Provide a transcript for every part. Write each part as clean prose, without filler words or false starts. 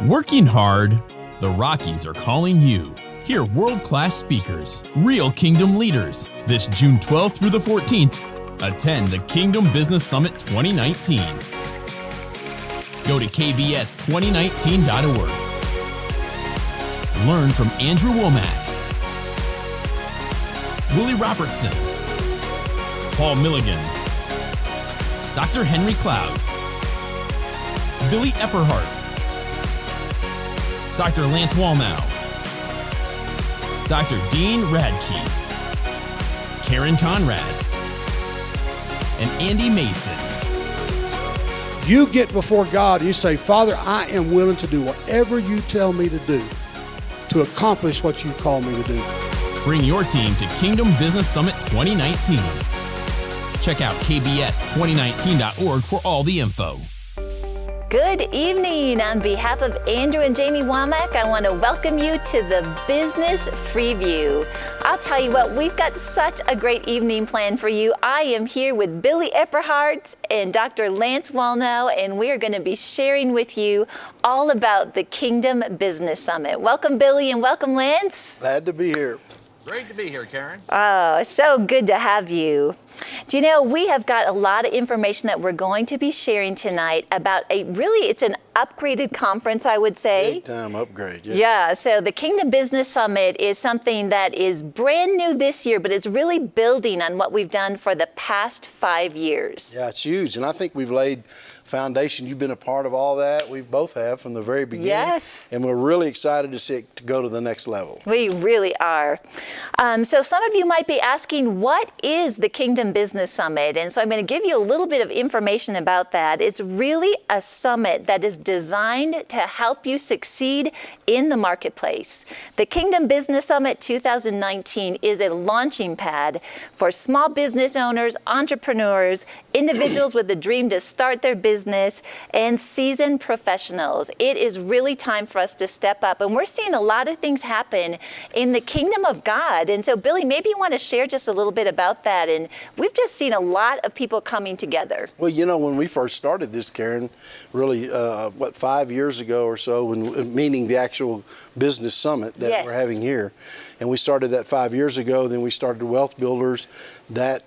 Working hard, the Rockies are calling you. Hear world-class speakers, real kingdom leaders. This June 12th through the 14th, attend the Kingdom Business Summit 2019. Go to kbs2019.org. Learn from Andrew Womack, Willie Robertson, Paul Milligan, Dr. Henry Cloud, Billy Epperhart, Dr. Lance Wallnau, Dr. Dean Radke, Karen Conrad, and Andy Mason. You get before God, you say, Father, I am willing to do whatever you tell me to do to accomplish what you call me to do. Bring your team to Kingdom Business Summit 2019. Check out kbs2019.org for all the info. Good evening. On behalf of Andrew and Jamie Womack, I want to welcome you to the Business Freeview. I'll tell you what, we've got such a great evening planned for you. I am here with Billy Epperhart and Dr. Lance Wallnau, and we are going to be sharing with you all about the Kingdom Business Summit. Welcome, Billy, and welcome, Lance. Glad to be here. Great to be here, Karen. Oh, so good to have you. Do you know, we have got a lot of information that we're going to be sharing tonight about it's an upgraded conference, I would say. Big time upgrade, Yeah, so the Kingdom Business Summit is something that is brand new this year, but it's really building on what we've done for the past 5 years. Yeah, it's huge. And I think we've laid foundation. You've been a part of all that. We both have from the very beginning. Yes. And we're really excited to see it to go to the next level. We really are. So some of you might be asking, what is the Kingdom Business Summit? And so I'm going to give you a little bit of information about that. It's really a summit that is designed to help you succeed in the marketplace. The Kingdom Business Summit 2019 is a launching pad for small business owners, entrepreneurs, individuals with a dream to start their business, and seasoned professionals. It is really time for us to step up, and we're seeing a lot of things happen in the kingdom of God. And so, Billy, maybe you want to share just a little bit about that. And we've just seen a lot of people coming together. Well, you know, when we first started this, Karen, really, 5 years ago or so, meaning the actual business summit that Yes. we're having here. And we started that 5 years ago. Then we started Wealth Builders, that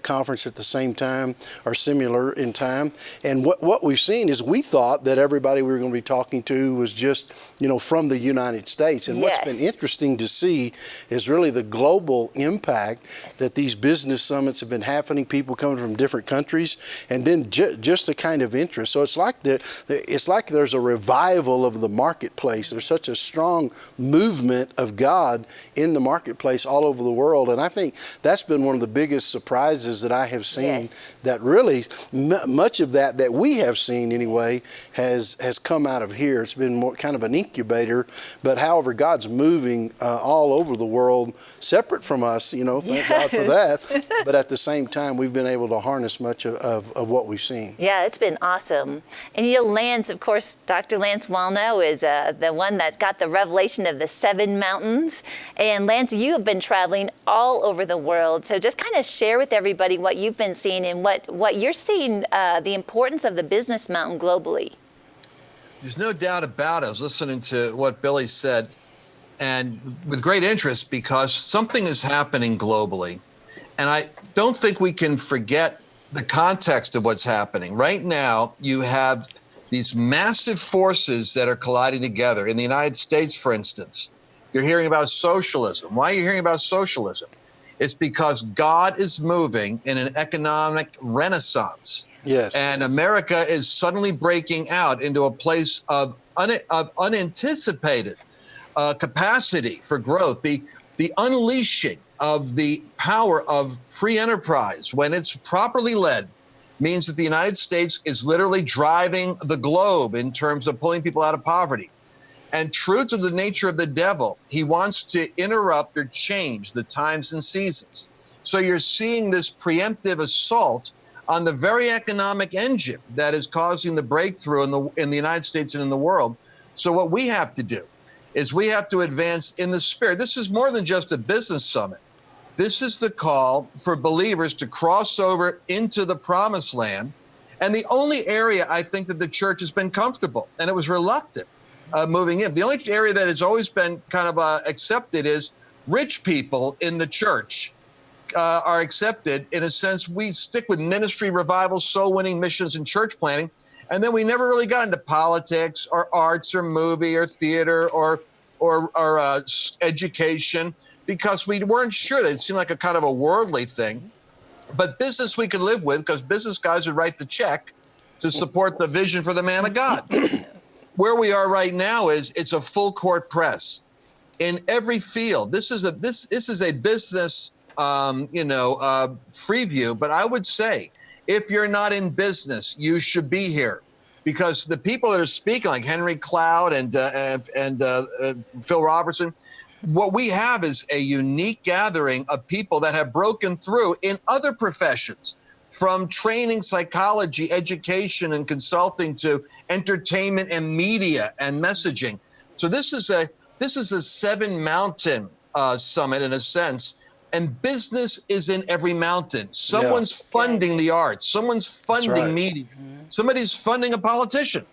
conference at the same time, or similar in time. And what we've seen is we thought that everybody we were going to be talking to was just, from the United States. And what's been interesting to see is really the global impact that these business summits have been happening, people coming from different countries, and then just the kind of interest. So it's like there's a revival of the marketplace. There's such a strong movement of God in the marketplace all over the world. And I think that's been one of the biggest surprises that I have seen, that really much of that we have seen anyway has come out of here. It's been more kind of an incubator, but however, God's moving all over the world, separate from us, thank God for that. But at the same time, we've been able to harness much of what we've seen. Yeah, it's been awesome. And Lance, of course, Dr. Lance Wallnau is the one that got the revelation of the 7 mountains. And Lance, you have been traveling all over the world. So just kind of share with everybody what you've been seeing and what you're seeing, the importance of the business mountain globally. There's no doubt about it. I was listening to what Billy said, and with great interest, because something is happening globally. And I don't think we can forget the context of what's happening. Right now, you have these massive forces that are colliding together. In the United States, for instance, you're hearing about socialism. Why are you hearing about socialism? It's because God is moving in an economic renaissance. Yes. And America is suddenly breaking out into a place of unanticipated capacity for growth. The unleashing of the power of free enterprise, when it's properly led, means that the United States is literally driving the globe in terms of pulling people out of poverty. And true to the nature of the devil, he wants to interrupt or change the times and seasons. So you're seeing this preemptive assault on the very economic engine that is causing the breakthrough in the United States and in the world. So what we have to do is we have to advance in the spirit. This is more than just a business summit. This is the call for believers to cross over into the promised land. And the only area I think that the church has been comfortable, and it was reluctant, moving in. The only area that has always been kind of accepted is rich people in the church are accepted. In a sense, we stick with ministry, revival, soul winning, missions, and church planting. And then we never really got into politics or arts or movie or theater or education, because we weren't sure. It seemed like a kind of a worldly thing. But business we could live with, because business guys would write the check to support the vision for the man of God. Where we are right now is it's a full court press in every field. This is a business preview, but I would say if you're not in business, you should be here, because the people that are speaking, like Henry Cloud and Phil Robertson, what we have is a unique gathering of people that have broken through in other professions, from training, psychology, education, and consulting to entertainment and media and messaging. So this is a seven mountain summit in a sense. And business is in every mountain. Someone's funding the arts. Someone's funding media. Somebody's funding a politician.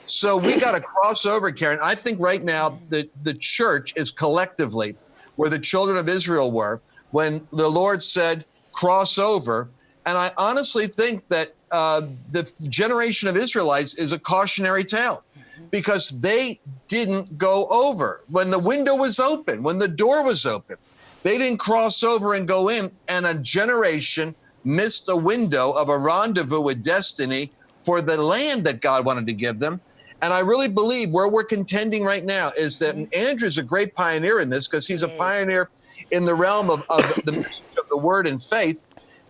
So we got to cross over, Karen. I think right now the church is collectively where the children of Israel were when the Lord said, cross over. And I honestly think that the generation of Israelites is a cautionary tale, because they didn't go over when the window was open, when the door was open. They didn't cross over and go in, and a generation missed a window of a rendezvous with destiny for the land that God wanted to give them. And I really believe where we're contending right now is that Andrew's a great pioneer in this, because he's a pioneer in the realm of the message of the word and faith.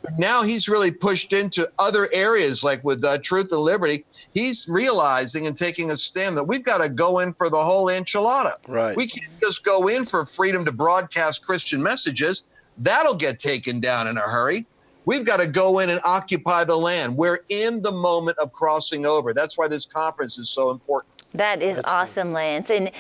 But now he's really pushed into other areas, like with Truth and Liberty. He's realizing and taking a stand that we've got to go in for the whole enchilada. Right. We can't just go in for freedom to broadcast Christian messages. That'll get taken down in a hurry. We've got to go in and occupy the land. We're in the moment of crossing over. That's why this conference is so important. That is awesome, Lance. And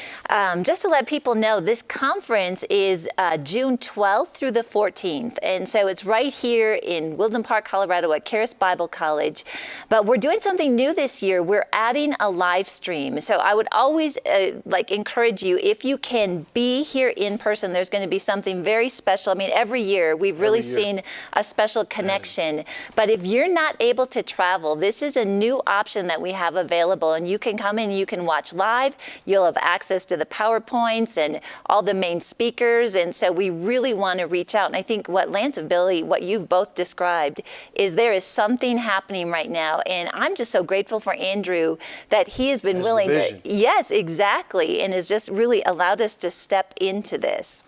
just to let people know, this conference is June 12th through the 14th. And so it's right here in Woodland Park, Colorado at Charis Bible College. But we're doing something new this year. We're adding a live stream. So I would always encourage you, if you can be here in person, there's going to be something very special. I mean, every year we've really seen a special connection. But if you're not able to travel, this is a new option that we have available. And you can come in, you can watch live. You'll have access to the PowerPoints and all the main speakers. And so we really want to reach out. And I think what Lance and Billy, what you've both described, is there is something happening right now. And I'm just so grateful for Andrew that he has been willing to. Yes, exactly. And has just really allowed us to step into this.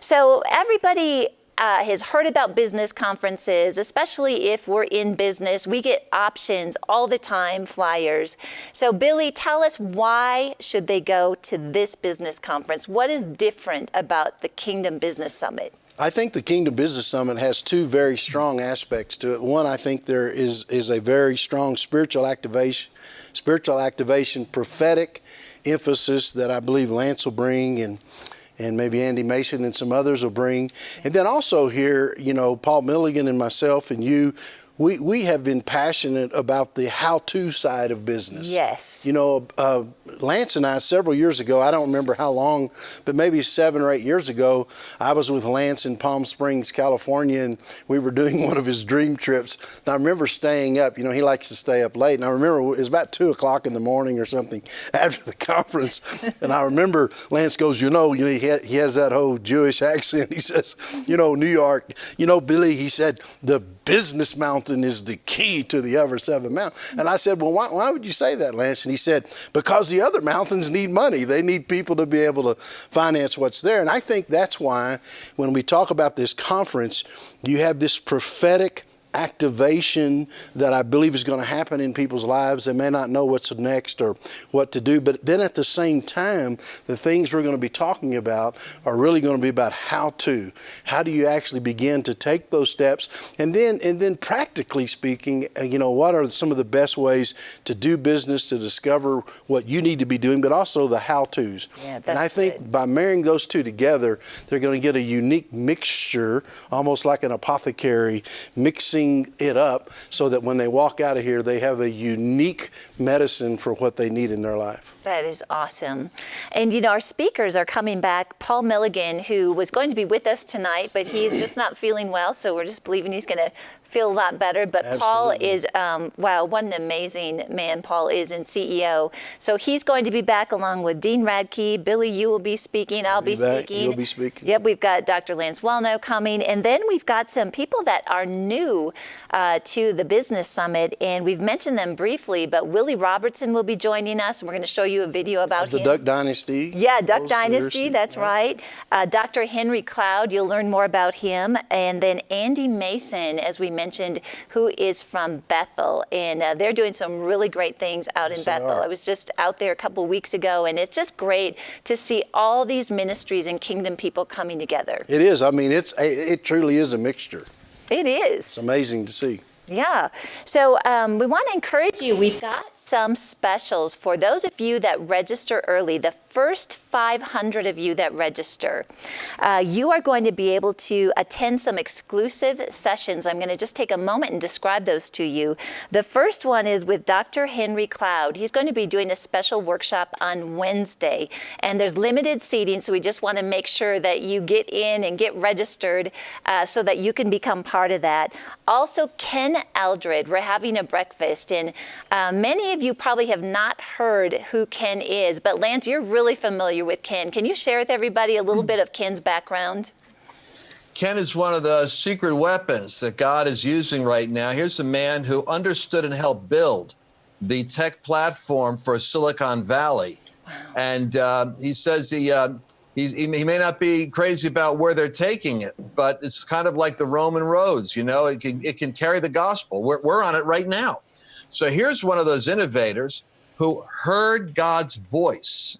So everybody has heard about business conferences, especially if we're in business. We get options all the time, flyers. So Billy, tell us, why should they go to this business conference? What is different about the Kingdom Business Summit? I think the Kingdom Business Summit has two very strong aspects to it. One, I think there is a very strong spiritual activation, prophetic emphasis that I believe Lance will bring, and maybe Andy Mason and some others will bring. And then also here, Paul Milligan and myself and you, we have been passionate about the how-to side of business. Yes. Lance and I, several years ago, I don't remember how long, but maybe 7 or 8 years ago, I was with Lance in Palm Springs, California, and we were doing one of his dream trips. And I remember staying up. He likes to stay up late. And I remember it was about 2 o'clock in the morning or something after the conference. And I remember Lance goes, he has that whole Jewish accent. He says, New York, Billy, he said, the business mountain is the key to the other 7 mountains. And I said, well, why would you say that, Lance? And he said, because the other mountains need money. They need people to be able to finance what's there. And I think that's why when we talk about this conference, you have this prophetic activation that I believe is going to happen in people's lives. They may not know what's next or what to do, but then at the same time, the things we're going to be talking about are really going to be about how to. How do you actually begin to take those steps? And then practically speaking, what are some of the best ways to do business, to discover what you need to be doing, but also the how-tos. Yeah, that's and I think good. By marrying those two together, they're going to get a unique mixture, almost like an apothecary, mixing building it up so that when they walk out of here, they have a unique medicine for what they need in their life. That is awesome. And you know, our speakers are coming back. Paul Milligan, who was going to be with us tonight, but he's just not feeling well, so we're just believing he's going to feel a lot better. But Absolutely. Paul is, wow, what an amazing man Paul is, and CEO. So he's going to be back along with Dean Radke. Billy, you will be speaking. I'll be speaking. You'll be speaking. Yep, we've got Dr. Lance Wellno coming. And then we've got some people that are new to the Business Summit, and we've mentioned them briefly, but Willie Robertson will be joining us, and we're going to show you a video about The him. Duck Dynasty. Yeah, Duck Oh, Dynasty, seriously? that's right. Dr. Henry Cloud, you'll learn more about him. And then Andy Mason, as we mentioned, who is from Bethel. And they're doing some really great things out in Yes, they Bethel. are. I was just out there a couple weeks ago, and it's just great to see all these ministries and kingdom people coming together. It is. I mean, it truly is a mixture. It is. It's amazing to see. Yeah. So we want to encourage you. We've got some specials for those of you that register early. The first 500 of you that register, you are going to be able to attend some exclusive sessions. I'm going to just take a moment and describe those to you. The first one is with Dr. Henry Cloud. He's going to be doing a special workshop on Wednesday, and there's limited seating, so we just want to make sure that you get in and get registered so that you can become part of that. Also, Ken Eldred, we're having a breakfast, and many of you probably have not heard who Ken is, but Lance, you're really familiar with Ken. Can you share with everybody a little bit of Ken's background? Ken is one of the secret weapons that God is using right now. Here's a man who understood and helped build the tech platform for Silicon Valley. Wow. And he says he may not be crazy about where they're taking it, but it's kind of like the Roman roads, you know, it can carry the gospel. We're on it right now. So here's one of those innovators who heard God's voice.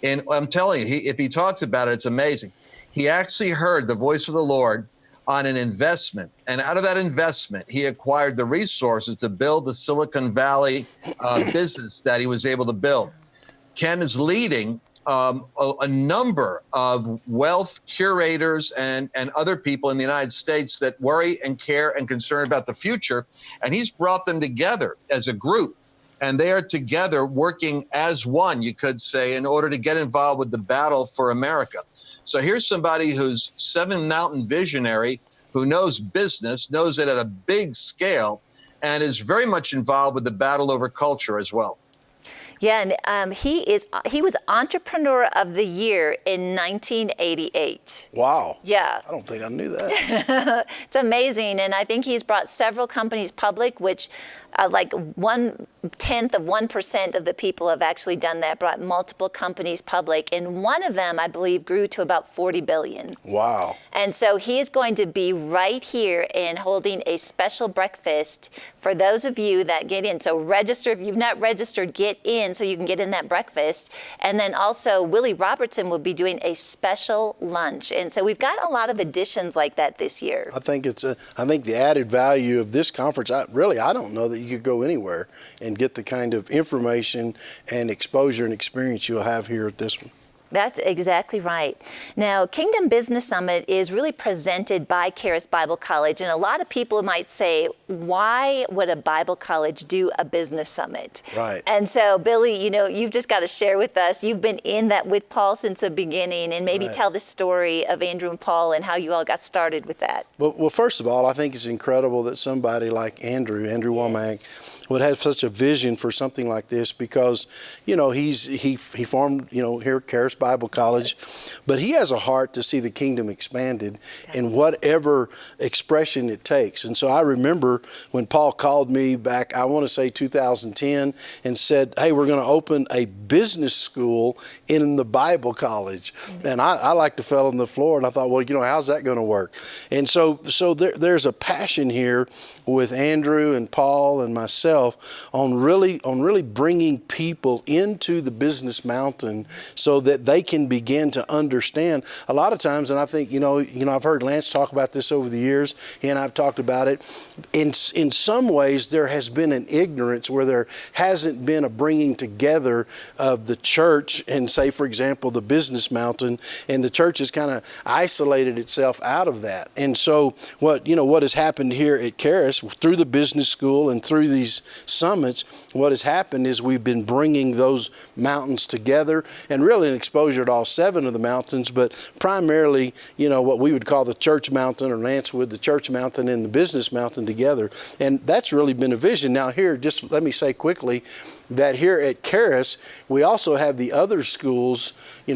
And I'm telling you, if he talks about it, it's amazing. He actually heard the voice of the Lord on an investment. And out of that investment, he acquired the resources to build the Silicon Valley business that he was able to build. Ken is leading a number of wealth curators and other people in the United States that worry and care and concern about the future. And he's brought them together as a group. And they are together working as one, you could say, in order to get involved with the battle for America. So here's somebody who's Seven Mountain visionary, who knows business, knows it at a big scale, and is very much involved with the battle over culture as well. Yeah, and he was Entrepreneur of the Year in 1988. Wow. Yeah. I don't think I knew that. It's amazing, and I think he's brought several companies public, which like 1/10 of 1% of the people have actually done that, brought multiple companies public, and one of them, I believe, grew to about 40 billion. Wow. And so he is going to be right here and holding a special breakfast for those of you that get in. So register. If you've not registered, get in so you can get in that breakfast. And then also Willie Robertson will be doing a special lunch. And so we've got a lot of additions like that this year. I think the added value of this conference, I don't know that you could go anywhere and get the kind of information and exposure and experience you'll have here at this one. That's exactly right. Now, Kingdom Business Summit is really presented by Charis Bible College, and a lot of people might say, why would a Bible college do a business summit? Right. And so, Billy, you know, you've just got to share with us. You've been in that with Paul since the beginning, and maybe tell the story of Andrew and Paul and how you all got started with that. Well, first of all, I think it's incredible that somebody like Andrew Womack, would have such a vision for something like this, because, you know, he formed, you know, here at Charis Bible College, but he has a heart to see the kingdom expanded in whatever expression it takes. And so I remember when Paul called me back, I want to say 2010, and said, hey, we're going to open a business school in the Bible college. And I like to fell on the floor, and I thought, well, you know, how's that going to work? And so there's a passion here with Andrew and Paul and myself on really bringing people into the business mountain so that they can begin to understand. A lot of times, and I think, I've heard Lance talk about this over the years, he and I've talked about it. In some ways, there has been an ignorance where there hasn't been a bringing together of the church and, say, for example, the business mountain, and the church has kind of isolated itself out of that. And so what has happened here at Charis through the business school and through these summits, what has happened is we've been bringing those mountains together, and really an exposure to all 7 of the mountains, but primarily, what we would call the church mountain, or Lance would, the church mountain and the business mountain together. And that's really been a vision. Now here, just let me say quickly that here at Charis, we also have the other schools,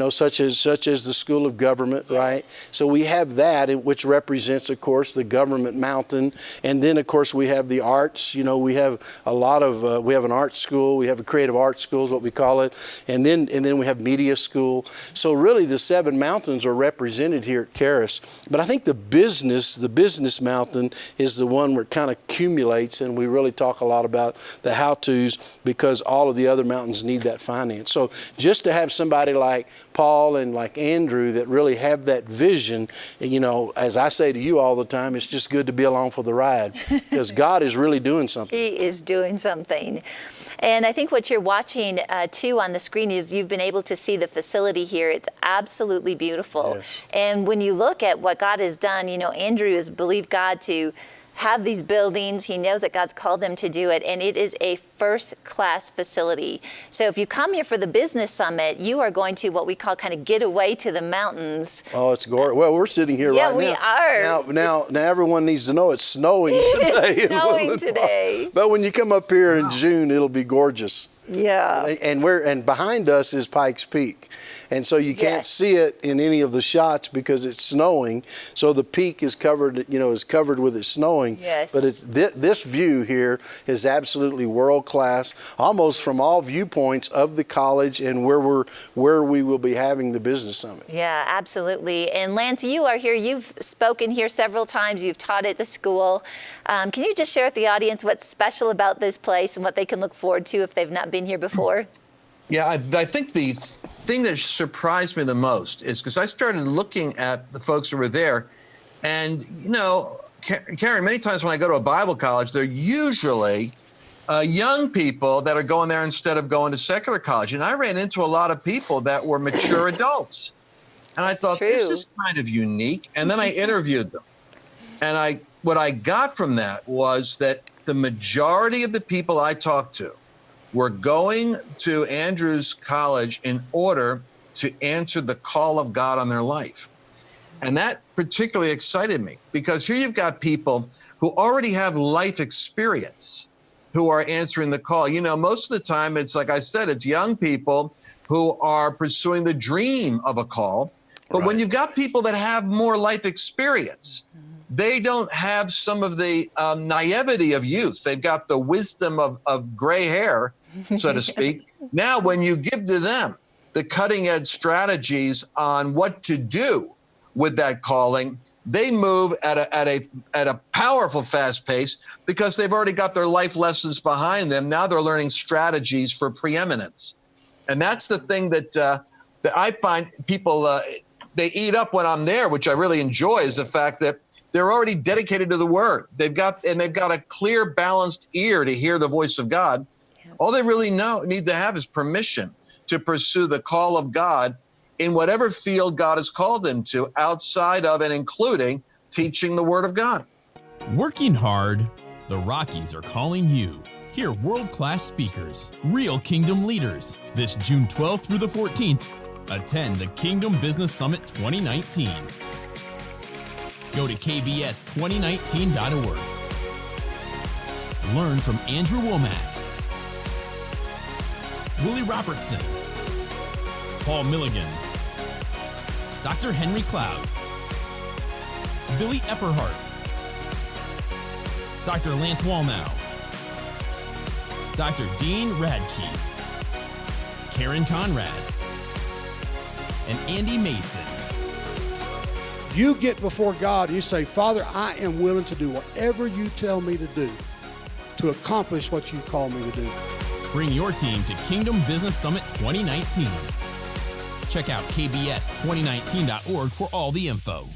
such as the School of Government, right? So we have that, which represents, of course, the government mountain. And then, of course, we have the arts. We have a lot of, we have an art school, we have a creative arts school is what we call it. And then we have media school. So really the 7 mountains are represented here at Charis. But I think the business mountain is the one where it kind of accumulates, and we really talk a lot about the how-tos, because all of the other mountains need that finance. So just to have somebody like Paul and like Andrew that really have that vision, as I say to you all the time, it's just good to be along for the ride, because God is really doing something. He is doing something. And I think what you're watching too on the screen is you've been able to see the facility here. It's absolutely beautiful. Yes. And when you look at what God has done, Andrew has believed God to have these buildings. He knows that God's called them to do it, and it is a first-class facility. So if you come here for the business summit, you are going to what we call kind of get away to the mountains. Oh, it's gorgeous. Well, we're sitting here right now. Yeah, we are. Now everyone needs to know it's snowing today. It's snowing today. But when you come up here in June, it'll be gorgeous. Yeah. And behind us is Pikes Peak. And so you can't see it in any of the shots because it's snowing. So the peak is covered, with it snowing. Yes. But this view here is absolutely world class, almost from all viewpoints of the college and where we will be having the business summit. Yeah, absolutely. And Lance, you are here. You've spoken here several times. You've taught at the school. Can you just share with the audience what's special about this place and what they can look forward to if they've not been here before? Yeah, I think the thing that surprised me the most is because I started looking at the folks who were there, and Karen, many times when I go to a Bible college, they're usually young people that are going there instead of going to secular college. And I ran into a lot of people that were mature adults. And I thought, this is kind of unique. And then I interviewed them. And what I got from that was that the majority of the people I talked to were going to Andrews College in order to answer the call of God on their life. And that particularly excited me, because here you've got people who already have life experience who are answering the call. Most of the time, it's like I said, it's young people who are pursuing the dream of a call. But when you've got people that have more life experience, they don't have some of the naivety of youth. They've got the wisdom of gray hair, so to speak. Now, when you give to them the cutting edge strategies on what to do with that calling, they move at a powerful, fast pace because they've already got their life lessons behind them. Now they're learning strategies for preeminence. And that's the thing that I find people, they eat up when I'm there, which I really enjoy, is the fact that they're already dedicated to the word. They've got a clear, balanced ear to hear the voice of God. Yeah. All they really need to have is permission to pursue the call of God in whatever field God has called them to, outside of and including teaching the word of God. Working hard, the Rockies are calling you. Hear world-class speakers, real kingdom leaders. This June 12th through the 14th, attend the Kingdom Business Summit 2019. Go to kbs2019.org. Learn from Andrew Womack, Willie Robertson, Paul Milligan, Dr. Henry Cloud, Billy Epperhart, Dr. Lance Wallnow, Dr. Dean Radke, Karen Conrad, and Andy Mason. You get before God, you say, Father, I am willing to do whatever you tell me to do to accomplish what you call me to do. Bring your team to Kingdom Business Summit 2019. Check out kbs2019.org for all the info.